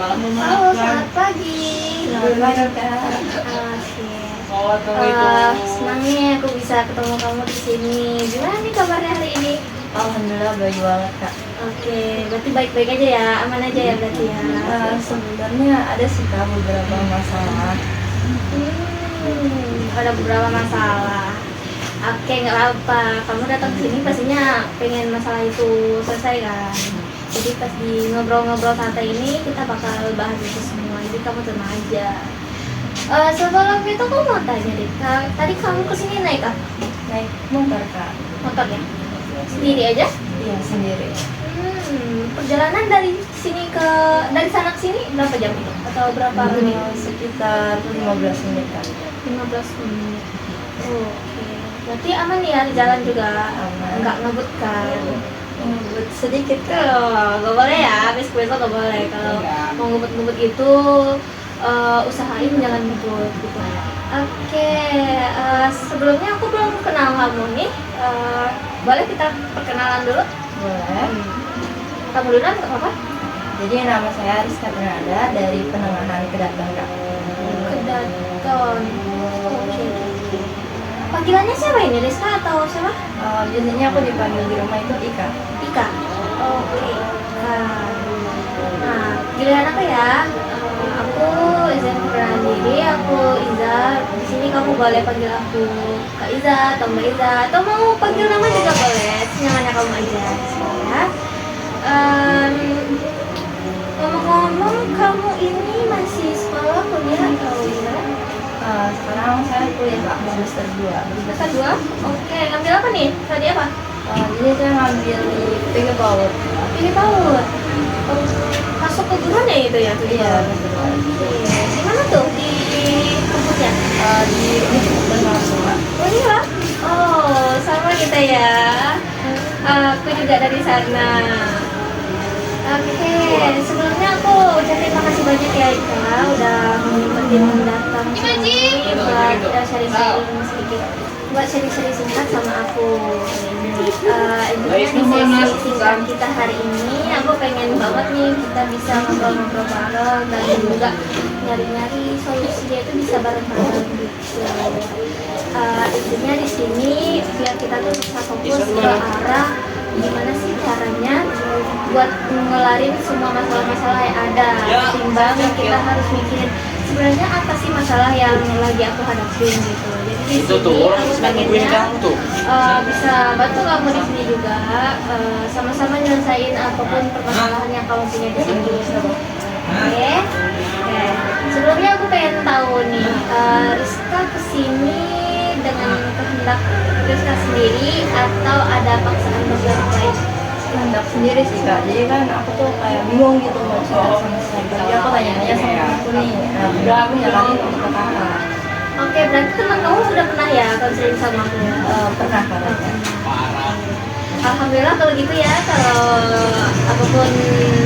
Halo, selamat pagi. Selamat Kak. Senang nih aku bisa ketemu kamu di sini. Gimana nih kabarnya hari ini? Alhamdulillah baik banget Kak. Oke, berarti baik-baik aja ya, aman aja ya berarti ya. Sebenarnya ada sih Kak beberapa masalah. Ada beberapa masalah. Oke, nggak apa. Kamu datang ke sini pastinya pengen masalah itu selesai kan? Jadi pas di ngobrol-ngobrol santai ini kita bakal bahas itu semua. Jadi kamu tenang aja. Sebelum itu aku mau tanya deh, tadi kamu kesini naik apa? Naik motor Kak. Motor ya? Sendiri aja? Iya sendiri. Perjalanan dari sana ke sini berapa jam itu? Atau berapa menit? Sekitar 15 menit Kak. 15 menit. Oke. Berarti aman ya di jalan juga? Aman. Nggak ngebut kan? Ngebut sedikit Kak. Nggak boleh ya, besok nggak boleh. Kalau mau ngebut-ngebut itu usahain jangan ngebut gitu. Oke, sebelumnya aku belum kenal kamu nih. Boleh kita perkenalan dulu? Boleh. Kamu duluan nggak apa-apa? Jadi nama saya Rizka Ternada dari Penengahan Kedaton Kak. Kedaton. Oke. Panggilannya siapa ini? Rizka atau siapa? Biasanya aku dipanggil di rumah itu Ika. Ika. Oke. Nah, giliran aku ya. Aku izin perkenalan diri. Aku Iza. Di sini kamu boleh panggil aku Kak Iza atau Mbak Iza atau mau panggil nama juga boleh. Senyamannya kamu aja. Ya. Ngomong-ngomong, kamu ini masih sekolah, kuliah atau gimana? Sekarang saya kuliah Kak, semester 2. Semester 2? Oke, ngambil apa nih? Tadi apa? Jadi saya ngambil di PG Power. Ini PAUD. Oh, masuk ke jurusan ya itu ya? Iya, betul. Oke, di mana tuh? Di kampusnya? Di Universitas Mahasiswa. Oh iya? Oh, sama kita ya. Aku juga dari sana. Oke, sebelumnya aku ucapin makasih banyak ya Ika udah menyempetin datang sini buat sharing-sharing sedikit, buat sharing-sharing singkat sama aku. Intinya di sesi singkat kita hari ini aku pengen banget nih kita bisa ngobrol-ngobrol bareng dan juga nyari-nyari solusinya itu bisa bareng-bareng gitu. Intinya di sini biar kita tuh bisa fokus ke arah gimana sih caranya buat ngelarin semua masalah-masalah yang ada, ketimbang kita harus mikirin sebenarnya apa sih masalah yang lagi aku hadapin gitu. Jadi di sini aku pengennya bisa bantu kamu di sini juga, sama-sama nyelesain apapun permasalahan yang kamu punya di sini. Oke. Sebelumnya aku pengen tahu nih, Rizka kesini dengan kehendak Rizka sendiri atau ada paksaan dari orang lain? Kehendak sendiri sih Kak, jadi kan aku tuh kayak bingung gitu mau cerita sama siapa. Jadi aku tanya-tanya sama aku nih, udah aku nyaranin untuk ke kakak. Oke, berarti teman kamu sudah pernah ya konseling sama aku? Pernah Kak. Alhamdulillah kalau gitu ya, kalau apapun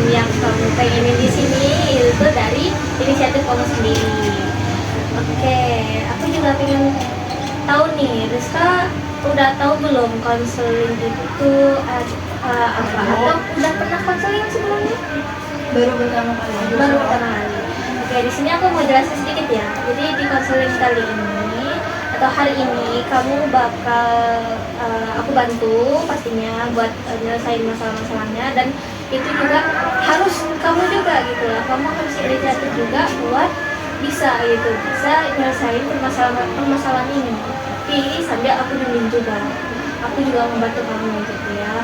yang kamu pengenin di sini itu dari inisiatif kamu sendiri. Oke, aku juga pengen tahu nih, Rizka udah tahu belum konseling itu apa? Atau udah pernah konseling sebelumnya? Baru pertama kali. Baru pertama kali. Oke, di sini aku mau jelasin sedikit ya. Jadi di konseling kali ini atau hari ini kamu bakal aku bantu pastinya buat nyelesain masalah-masalahnya, dan itu juga harus kamu juga gitu lah. Kamu harus inisiatif juga buat bisa nyelesain permasalahan ini. Tapi sambil aku bimbing juga. Aku juga membantu kamu gitu ya.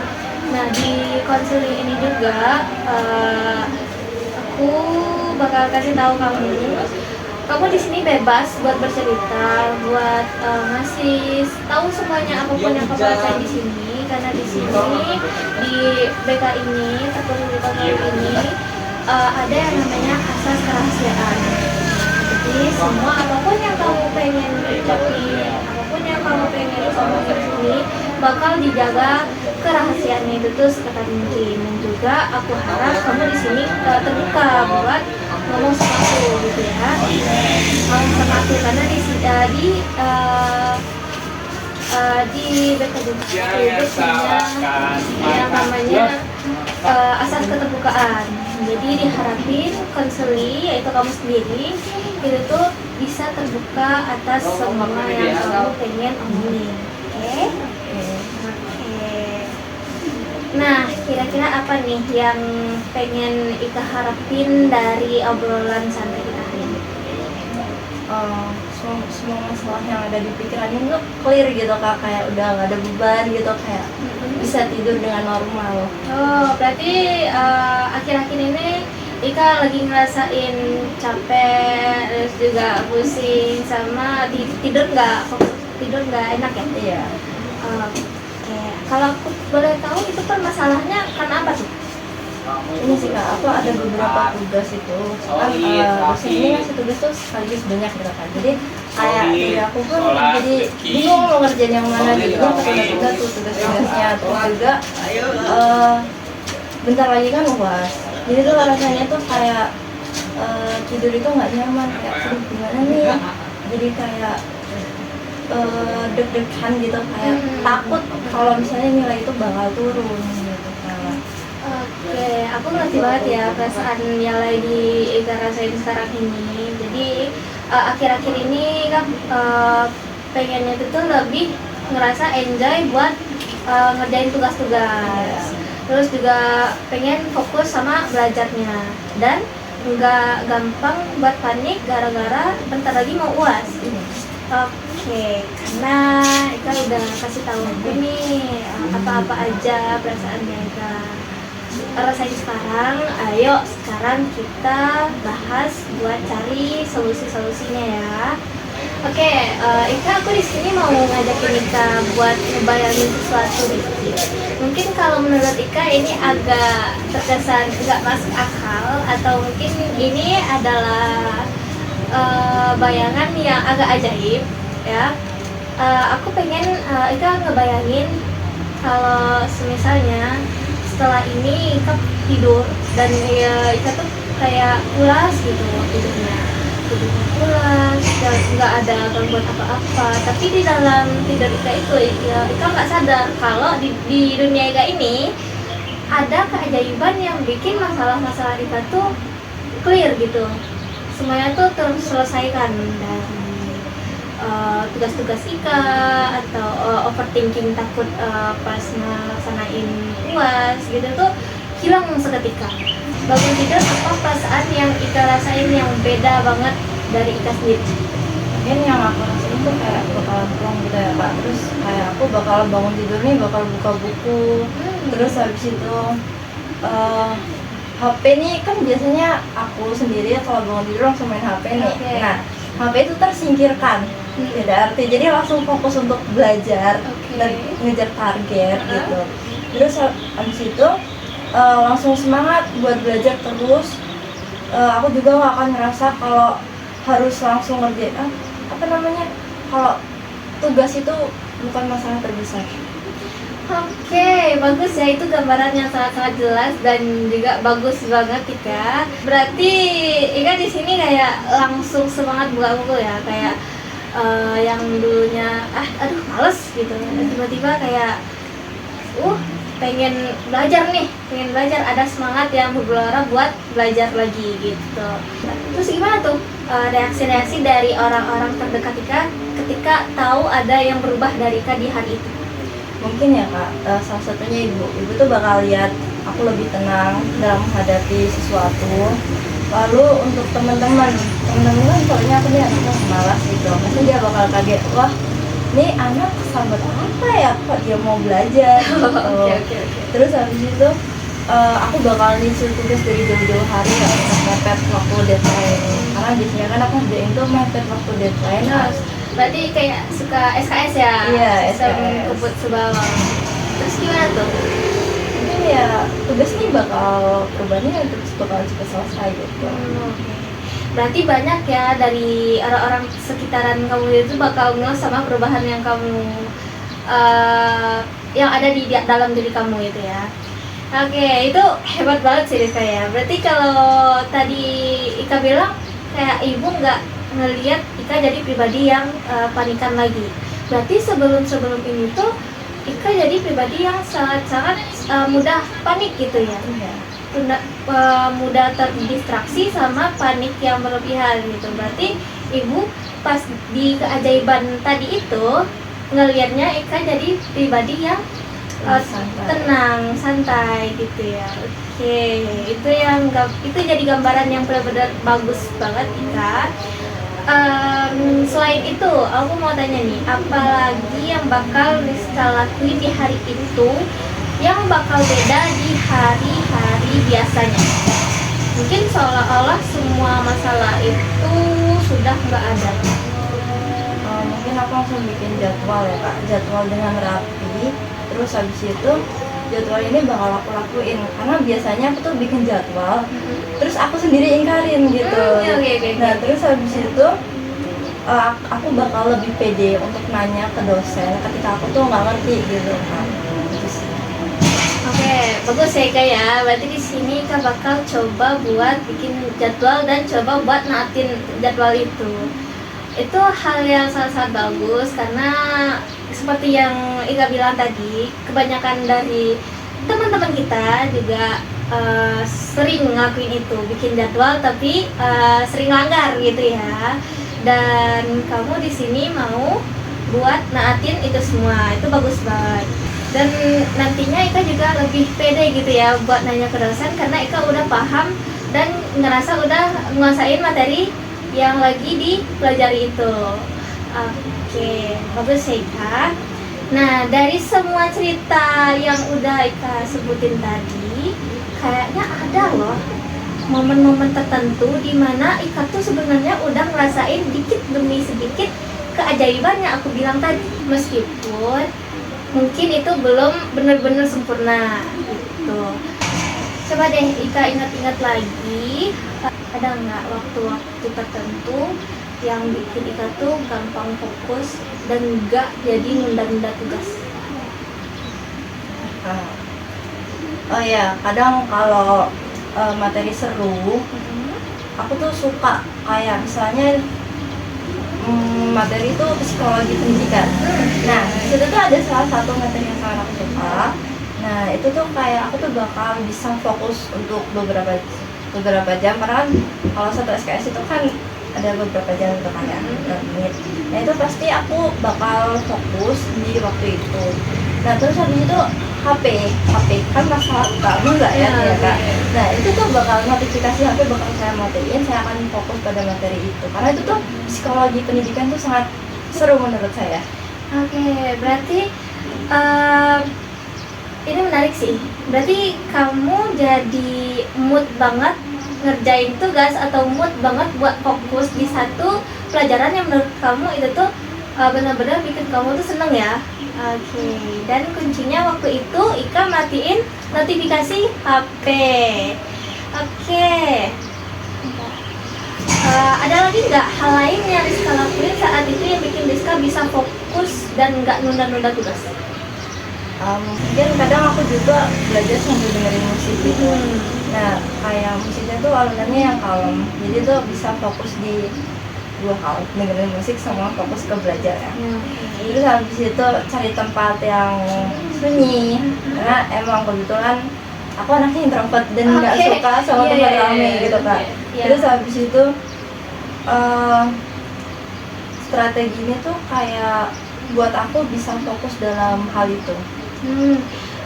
Nah, di konseling ini juga aku bakal kasih tahu kamu di sini bebas buat bercerita, buat ngasih tahu semuanya apapun yang kamu rasain di sini, karena di sini di BK ini atau di konseling ini ada yang namanya asas kerahasiaan. Jadi semua apapun yang kamu pengen ucapin, apapun yang kamu pengen ngomongin di sini bakal dijaga kerahasiaannya itu tuh seketat mungkin. Dan juga aku harap kamu di sini terbuka buat ngomong sama aku gitu ya. Ngomong sama aku karena di BKD itu punya yang namanya asas keterbukaan. Jadi diharapin konseli, yaitu kamu sendiri, itu tuh bisa terbuka atas semua yang kamu pengen omongin. Oke? Oke. Nah, kira-kira apa nih yang pengen Ika harapin dari obrolan santai kita hari ini? Semua masalah yang ada di pikiran itu clear gitu kak, kayak udah nggak ada beban gitu, kayak bisa tidur dengan normal. Oh, berarti akhir-akhir ini Ika lagi ngerasain capek, terus juga pusing, sama tidur nggak enak ya? Iya. Oke, kalau aku boleh tahu itu permasalahannya karena apa tuh? Ini sih kak, aku ada beberapa tugas itu kan dosen ini ngasih tugas tuh sekaligus banyak gitu kan, jadi kayak dari aku pun jadi bingung mau ngerjain yang mana, jadinya ketunda-tunda tuh tugas-tugasnya. Terus juga bentar lagi kan UAS, jadi tuh rasanya tuh kayak tidur itu nggak nyaman, kayak aduh gimana nih, jadi kayak deg-degan gitu, kayak takut kalau misalnya nilai itu bakal turun gitu kan. Oke, aku ngerti banget ya perasaan yang lagi Ika rasain sekarang ini. Jadi akhir-akhir ini kan pengennya itu tuh lebih ngerasa enjoy buat ngerjain tugas-tugas. Terus juga pengen fokus sama belajarnya dan nggak gampang buat panik gara-gara bentar lagi mau UAS. Oke, karena Ika udah kasih tahu aku nih apa-apa aja perasaannya Ika rasain sekarang. Ayo sekarang kita bahas buat cari solusi-solusinya ya. Oke, Ika, aku di sini mau ngajakin Ika buat ngebayangin sesuatu nih. Mungkin kalau menurut Ika ini agak terkesan nggak masuk akal, atau mungkin ini adalah bayangan yang agak ajaib ya. Aku pengen Ika ngebayangin kalau semisalnya setelah ini Ika tidur dan ya Ika tuh kayak pulas gitu tidurnya pulas, nggak ada gangguan apa-apa, tapi di dalam tidur Ika itu ya Ika nggak sadar kalau di dunia Ika ini ada keajaiban yang bikin masalah-masalah Ika tuh clear gitu, semuanya tuh terselesaikan dari tugas-tugas Ika atau overthinking takut pas ngelaksanain UAS gitu tuh hilang seketika. Bangun tidur, apa perasaan yang Ika rasain yang beda banget dari Ika sendiri? Mungkin yang aku rasain tuh kayak bakalan plong gitu ya kak, terus kayak aku bakal bangun tidur nih bakal buka buku, terus habis itu HP nih kan biasanya aku sendiri kalau bangun tidur langsung main HP nih. Okay. Nah, HP itu tersingkirkan, tidak arti, jadi langsung fokus untuk belajar dan ngejar target gitu. Terus habis itu langsung semangat buat belajar terus. Aku juga gak akan ngerasa kalau harus langsung ngerjain kalau tugas itu bukan masalah terbesar. Oke, bagus ya, itu gambaran yang sangat-sangat jelas dan juga bagus banget Ika. Berarti Ika di sini kayak langsung semangat buka buku ya, kayak yang dulunya aduh males gitu, dan tiba-tiba kayak pengen belajar, ada semangat yang bergelora buat belajar lagi gitu. Terus gimana tuh reaksi-reaksi dari orang-orang terdekat Ika ketika tahu ada yang berubah dari Ika di hari itu? Mungkin ya kak, salah satunya ibu tuh bakal lihat aku lebih tenang dalam menghadapi sesuatu. Lalu untuk teman-teman kan soalnya aku nih anaknya malas gitu, pasti dia bakal kaget, wah ini anak kesambet apa ya kok dia mau belajar gitu. Okay. Terus habis itu aku bakal nyusul tugas dari jauh-jauh hari, gak usah mepet waktu deadline, karena biasanya kan aku ngerjain tuh mepet waktu deadline. Berarti kayak suka SKS ya? Iya, SKS kebut sebawang. Terus gimana tuh? Mungkin ya tugas ini perubahannya terus bakal cepat selesai gitu. Berarti banyak ya dari orang-orang sekitaran kamu itu bakal ngeh sama perubahan yang kamu yang ada di dalam diri kamu itu ya. Oke, itu hebat banget sih Rika ya. Berarti kalau tadi Ika bilang kayak ibu nggak ngelihat Ika jadi pribadi yang panikan lagi. Berarti sebelum ini tuh Ika jadi pribadi yang sangat mudah panik gitu ya. Iya. mudah terdistraksi sama panik yang berlebihan gitu. Berarti ibu pas di keajaiban tadi itu ngelihatnya Ika jadi pribadi yang Santai. tenang, santai gitu ya. Oke, itu jadi gambaran yang benar-benar bagus banget Ika. Selain itu, aku mau tanya nih, apalagi yang bakal Rizka lakuin di hari itu yang bakal beda di hari-hari biasanya? Mungkin seolah-olah semua masalah itu sudah nggak ada. Mungkin aku langsung bikin jadwal ya kak, jadwal dengan rapi. Terus habis itu jadwal ini bakal aku lakuin, karena biasanya aku tuh bikin jadwal terus aku sendiri ingkarin gitu. Oke. Nah terus habis itu aku bakal lebih pede untuk nanya ke dosen ketika aku tuh nggak ngerti gitu kan. Gitu sih. Oke, bagus ya Kak ya. Berarti di sini Kak bakal coba buat bikin jadwal dan coba buat naatin jadwal itu. Itu hal yang sangat bagus karena seperti yang Ika bilang tadi, kebanyakan dari teman-teman kita juga sering ngelakuin itu, bikin jadwal tapi sering langgar gitu ya. Dan kamu di sini mau buat naatin itu semua, itu bagus banget. Dan nantinya Ika juga lebih pede gitu ya buat nanya ke dosen karena Ika udah paham dan ngerasa udah nguasain materi yang lagi dipelajari itu. Oke, bagus ya Ika. Nah, dari semua cerita yang udah Ika sebutin tadi, kayaknya ada loh momen-momen tertentu di mana Ika tuh sebenarnya udah ngerasain dikit demi sedikit keajaiban yang aku bilang tadi. Meskipun mungkin itu belum benar-benar sempurna gitu. Coba deh Ika ingat-ingat lagi, ada nggak waktu-waktu tertentu yang bikin Ika tuh gampang fokus dan nggak jadi nunda-nunda tugas? Oh ya, kadang kalau materi seru, aku tuh suka kayak misalnya materi itu psikologi pendidikan. Nah, itu tuh ada salah satu materi yang sangat aku suka. Nah, itu tuh kayak aku tuh bakal bisa fokus untuk beberapa jam, karena kan kalau satu SKS itu kan ada beberapa jam untuk kan ya, menit. Nah, itu pasti aku bakal fokus di waktu itu. Nah, terus habis itu HP kan masalah utama nggak ya, ya Kak? Nah, itu tuh bakal notifikasi HP bakal saya matiin, saya akan fokus pada materi itu. Karena itu tuh psikologi pendidikan tuh sangat seru menurut saya. Oke, berarti ini menarik sih. Berarti kamu jadi mood banget ngerjain tugas atau mood banget buat fokus di satu pelajaran yang menurut kamu itu tuh benar-benar bikin kamu tuh seneng ya. Oke, dan kuncinya waktu itu Ika matiin notifikasi HP. Oke. Ada lagi nggak hal lain yang Rizka lakuin saat itu yang bikin Rizka bisa fokus dan nggak nunda-nunda tugas? Mungkin kadang aku juga belajar sambil dengerin musik gitu. Nah, kayak musiknya tuh alunannya yang kalem, jadi tuh bisa fokus di dua hal, dengerin musik sama fokus ke belajar ya. Terus habis itu cari tempat yang sunyi, karena emang kebetulan aku anaknya introvert dan nggak suka sama tempat rame gitu Kak. Terus habis itu strategi ini tuh kayak buat aku bisa fokus dalam hal itu.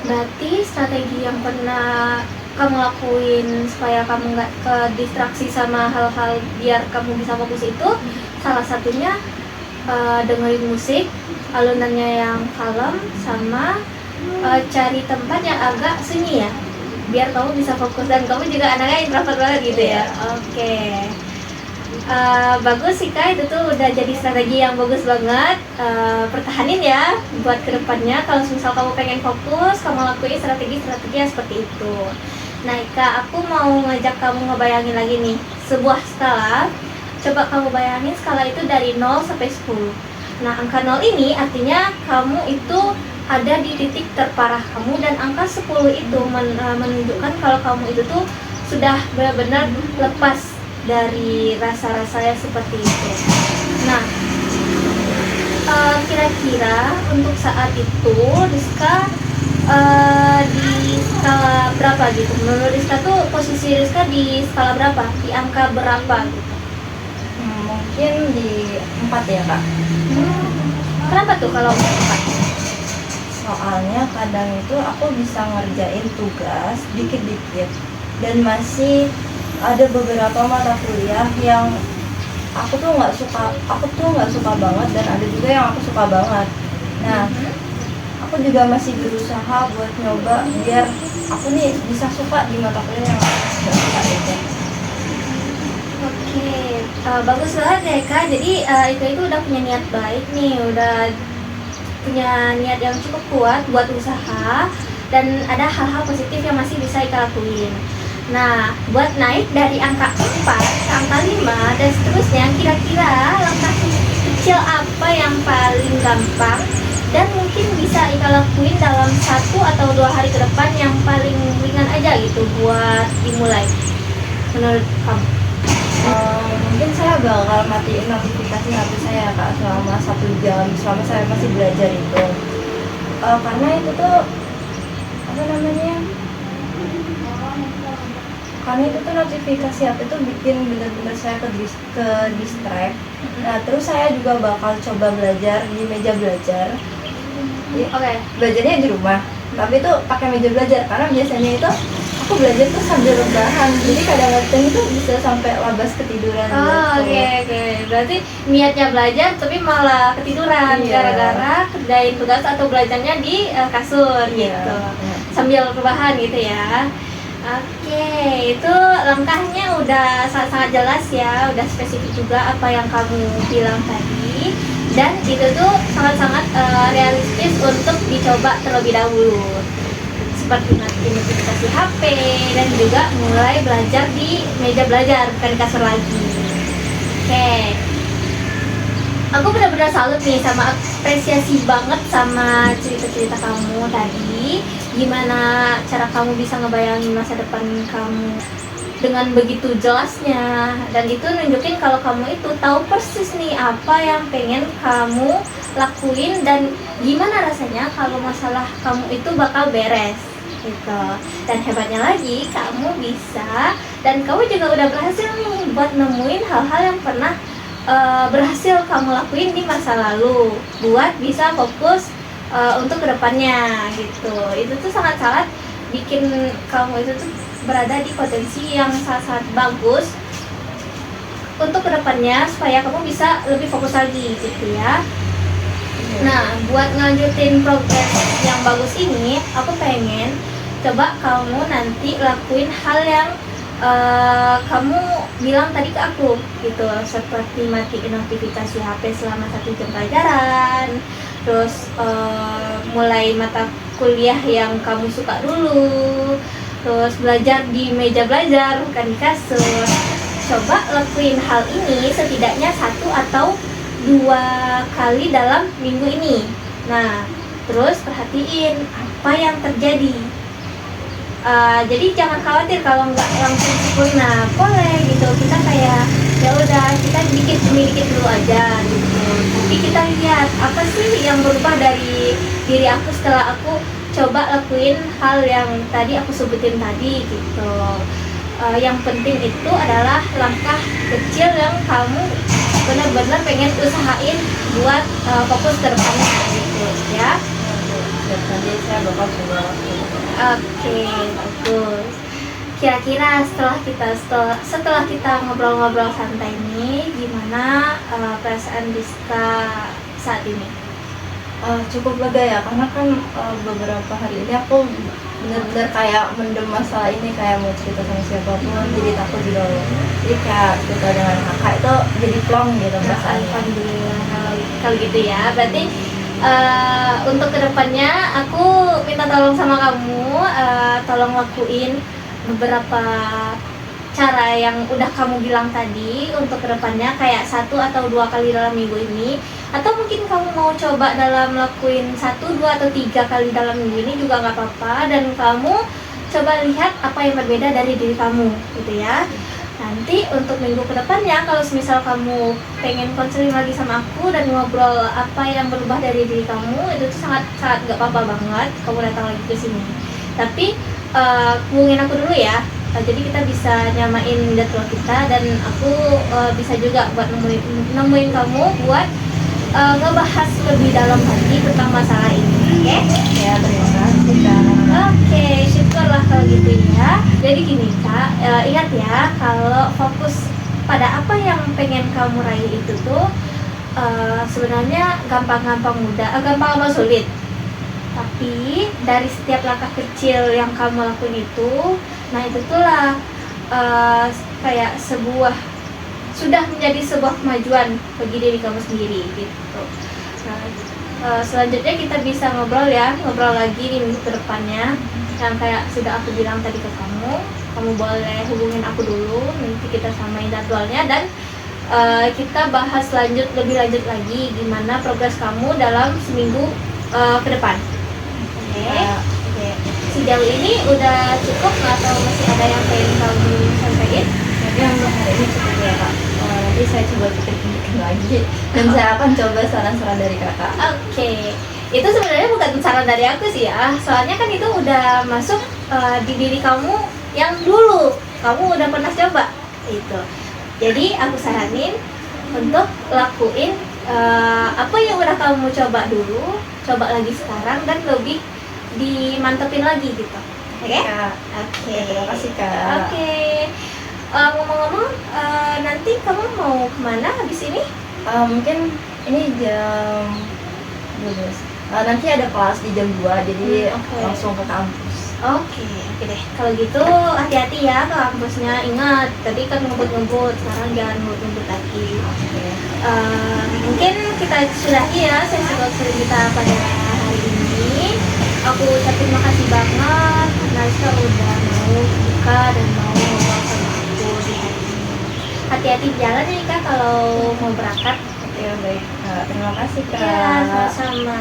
Berarti strategi yang pernah kamu lakuin supaya kamu nggak ke distraksi sama hal-hal biar kamu bisa fokus itu salah satunya dengerin musik alunannya yang kalem sama cari tempat yang agak sunyi ya biar kamu bisa fokus dan kamu juga anaknya introvert banget gitu ya. Oke. Bagus sih Kak, itu tuh udah jadi strategi yang bagus banget. Pertahanin ya buat kedepannya. Kalau misal kamu pengen fokus, kamu lakuin strategi-strategi yang seperti itu. Nah Kak, aku mau ngajak kamu ngebayangin lagi nih sebuah skala. Coba kamu bayangin skala itu dari 0 sampai 10. Nah angka 0 ini artinya kamu itu ada di titik terparah kamu, dan angka 10 itu menunjukkan kalau kamu itu tuh sudah benar-benar lepas dari rasa-rasanya seperti itu. Nah, kira-kira untuk saat itu Rizka di skala berapa gitu? Menurut Rizka tuh posisi Rizka di skala berapa? Di angka berapa gitu? Mungkin di 4 ya kak. Kenapa tuh kalau 4? Soalnya kadang itu aku bisa ngerjain tugas dikit-dikit dan masih ada beberapa mata kuliah yang aku tuh nggak suka banget, dan ada juga yang aku suka banget. Nah, aku juga masih berusaha buat nyoba biar aku nih bisa suka di mata kuliah yang aku nggak suka itu. Oke, bagus banget ya Kak. Jadi itu udah punya niat baik nih, udah punya niat yang cukup kuat buat usaha, dan ada hal-hal positif yang masih bisa Ika lakuin. Nah, buat naik dari angka 4 ke angka 5 dan seterusnya, kira-kira langkah kecil apa yang paling gampang dan mungkin bisa Ika lakuin dalam 1 atau 2 hari ke depan yang paling ringan aja gitu buat dimulai menurut kamu? Mungkin saya bakal matiin notifikasi HP saya kak selama 1 jam selama saya masih belajar itu. Karena itu tuh apa namanya? Karena itu tuh notifikasi HP tuh bikin bener-bener saya ke distract. Nah, terus saya juga bakal coba belajar di meja belajar. Oke. Belajarnya di rumah, tapi itu pakai meja belajar karena biasanya itu aku belajar tuh sambil rebahan, jadi kadang-kadang itu bisa sampai labas ketiduran. Oke. Berarti niatnya belajar tapi malah ketiduran gara-gara kerjain tugas atau belajarnya di kasur gitu. Sambil rebahan gitu ya. Oke, itu langkahnya udah sangat jelas ya, udah spesifik juga apa yang kamu bilang tadi, dan itu tuh sangat-sangat realistis untuk dicoba terlebih dahulu, seperti nanti notifikasi HP dan juga mulai belajar di meja belajar, bukan di kasur lagi. Oke, aku benar-benar salut nih, sama apresiasi banget sama cerita-cerita kamu tadi. Gimana cara kamu bisa ngebayangin masa depan kamu dengan begitu jelasnya, dan itu nunjukin kalau kamu itu tahu persis nih apa yang pengen kamu lakuin dan gimana rasanya kalau masalah kamu itu bakal beres gitu. Dan hebatnya lagi, kamu bisa, dan kamu juga udah berhasil nih buat nemuin hal-hal yang pernah berhasil kamu lakuin di masa lalu buat bisa fokus untuk kedepannya gitu. Itu tuh sangat-sangat bikin kamu itu tuh berada di potensi yang sangat-sangat bagus untuk kedepannya supaya kamu bisa lebih fokus lagi gitu ya. Nah, buat ngelanjutin progres yang bagus ini, aku pengen coba kamu nanti lakuin hal yang kamu bilang tadi ke aku gitu, seperti matiin notifikasi HP selama 1 jam pelajaran, terus mulai mata kuliah yang kamu suka dulu, terus belajar di meja belajar bukan di kasur. Coba lakuin hal ini setidaknya 1 atau 2 kali dalam minggu ini. Nah, terus perhatiin apa yang terjadi. Jadi jangan khawatir kalau nggak langsung sempurna, boleh gitu. Kita kayak ya udah, kita dikit demi dikit dulu aja gitu. Tapi kita lihat apa sih yang berubah dari diri aku setelah aku coba lakuin hal yang tadi aku sebutin tadi gitu. Yang penting itu adalah langkah kecil yang kamu benar-benar pengen usahain buat fokus ke depannya gitu ya. Nanti saya bakal coba. Oke, bagus. Kira-kira setelah kita ngobrol-ngobrol santai ini, gimana perasaan Rizka saat ini? Cukup lega ya, karena kan beberapa hari ini aku benar-benar kayak mendem masalah ini, kayak mau cerita sama siapapun jadi takut gitu loh. Jadi kayak cerita dengan kakak itu jadi plong gitu perasaannya. Alhamdulillah kalau gitu ya. Berarti untuk kedepannya aku minta tolong sama kamu, tolong lakuin beberapa cara yang udah kamu bilang tadi untuk kedepannya, kayak 1 atau 2 kali dalam minggu ini, atau mungkin kamu mau coba dalam lakuin 1, 2 atau 3 kali dalam minggu ini juga nggak apa-apa, dan kamu coba lihat apa yang berbeda dari diri kamu gitu ya. Nanti untuk minggu kedepannya, kalau misal kamu pengen konseling lagi sama aku dan ngobrol apa yang berubah dari diri kamu, itu tuh sangat sangat gak apa-apa banget kamu datang lagi ke sini. Tapi hubungin aku dulu ya. Jadi kita bisa nyamain jadwal kita dan aku bisa juga buat nemuin kamu buat ngebahas lebih dalam lagi tentang masalah ini. Oke? Ya, terima kasih Kak. Oke, syukurlah kalau gitu ya. Jadi gini Kak, ingat ya kalau fokus pada apa yang pengen kamu raih itu tuh sebenarnya gampang sulit. Tapi dari setiap langkah kecil yang kamu lakuin itu, nah itu tuh lah kayak sudah menjadi sebuah kemajuan bagi diri kamu sendiri gitu. Nah, selanjutnya kita bisa ngobrol lagi di minggu kedepannya. Yang kayak sudah aku bilang tadi ke kamu boleh hubungin aku dulu, nanti kita samain jadwalnya dan kita bahas lebih lanjut lagi gimana progres kamu dalam seminggu ke depan. Oke. Sejauh ini udah cukup atau masih ada yang pengen kamu sampaikan? Jadi untuk hari ini cukup ya Kak. Nanti saya coba pikir-pikir lagi dan saya akan coba saran-saran dari Kakak. Oke. Itu sebenarnya bukan saran dari aku sih ya. Soalnya kan itu udah masuk di diri kamu yang dulu kamu udah pernah coba itu. Jadi aku saranin untuk lakuin apa yang udah kamu coba dulu, coba lagi sekarang dan lebih dimantepin lagi gitu. Oke? Oke. Terima kasih Kak. Oke. Ngomong-ngomong, nanti kamu mau kemana habis ini? Mungkin ini jam 12. Nanti ada kelas di jam 2, jadi Oke. langsung ke kampus. Oke deh. Kalau gitu hati-hati ya ke kampusnya. Ingat, tadi kan ngebut-ngebut, sekarang jangan ngebut-ngebut lagi. Oke. Mungkin kita sudahi ya sesi counseling kita pada hari ini. Aku ucapin makasih banget karena Rizka udah mau buka dan mau ngobrol sama aku di hari ini. Hati-hati di jalan ya Kak kalau mau berangkat. Ya baik. Terima kasih Kak. Iya, sama-sama.